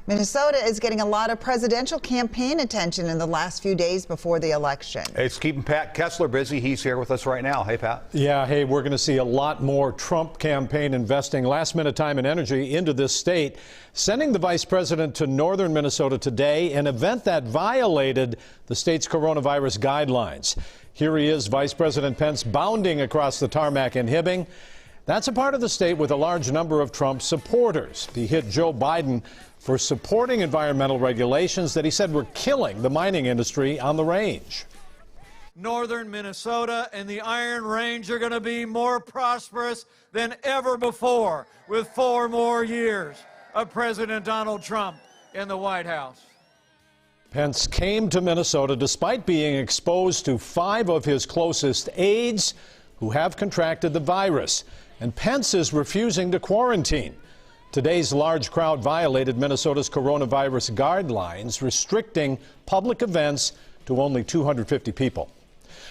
Minnesota is getting a lot of presidential campaign attention in the last few days before the election. It's keeping Pat Kessler busy. He's here with us right now. Hey, Pat. Yeah, hey, we're going to see a lot more Trump campaign investing last-minute time and energy into this state, sending the vice president to northern Minnesota today, an event that violated the state's coronavirus guidelines. Here he is, Vice President Pence, bounding across the tarmac in Hibbing. That's a part of the state with a large number of Trump supporters. He hit Joe Biden for supporting environmental regulations that he said were killing the mining industry on the range. Northern Minnesota and the Iron Range are going to be more prosperous than ever before with 4 more years of President Donald Trump in the White House. Pence came to Minnesota despite being exposed to 5 of his closest aides who have contracted the virus. And Pence is refusing to quarantine. Today's large crowd violated Minnesota's coronavirus guidelines, restricting public events to only 250 people.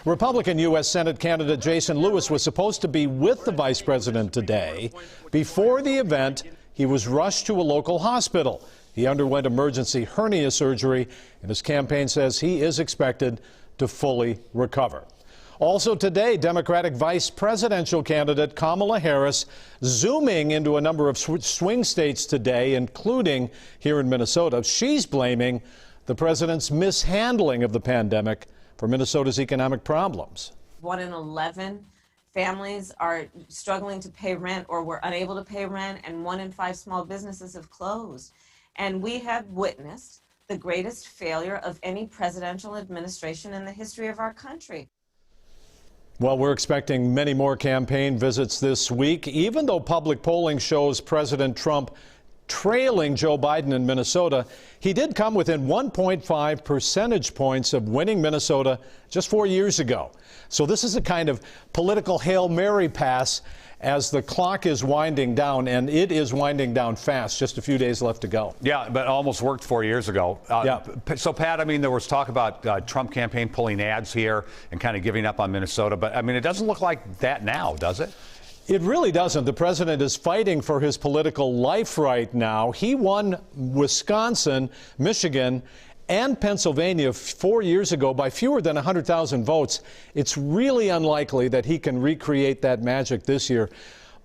Republican U.S. Senate candidate Jason Lewis was supposed to be with the vice president today. Before the event, he was rushed to a local hospital. He underwent emergency hernia surgery, and his campaign says he is expected to fully recover. Also today, Democratic vice presidential candidate Kamala Harris zooming into a number of swing states today, including here in Minnesota. She's blaming the president's mishandling of the pandemic for Minnesota's economic problems. 1 in 11 families are struggling to pay rent or were unable to pay rent, and 1 in 5 small businesses have closed. And we have witnessed the greatest failure of any presidential administration in the history of our country. Well, we're expecting many more campaign visits this week, even though public polling shows President Trump trailing Joe Biden in Minnesota. He did come within 1.5 percentage points of winning Minnesota just 4 years ago. So this is a kind of political Hail Mary pass as the clock is winding down, and it is winding down fast. Just a few days left to go. Yeah, but almost worked 4 years ago. Yeah. So, Pat, I mean, there was talk about Trump campaign pulling ads here and kind of giving up on Minnesota. But, I mean, it doesn't look like that now, does it? It really doesn't. The president is fighting for his political life right now. He won Wisconsin, Michigan, and Pennsylvania 4 years ago by fewer than 100,000 votes. It's really unlikely that he can recreate that magic this year.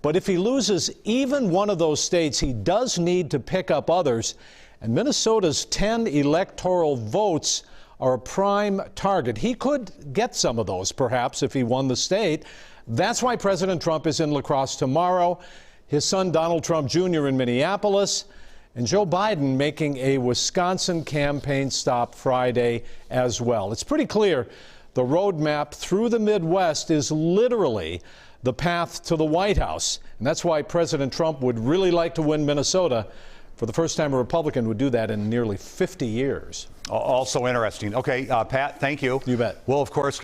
But if he loses even one of those states, he does need to pick up others. And Minnesota's 10 electoral votes are a prime target. He could get some of those, perhaps, if he won the state. That's why President Trump is in La Crosse tomorrow, his son Donald Trump Jr. in Minneapolis, and Joe Biden making a Wisconsin campaign stop Friday as well. It's pretty clear the roadmap through the Midwest is literally the path to the White House. And that's why President Trump would really like to win Minnesota. For the first time, a Republican would do that in nearly 50 years. Also interesting. Okay, Pat, thank you. You bet. Well, of course.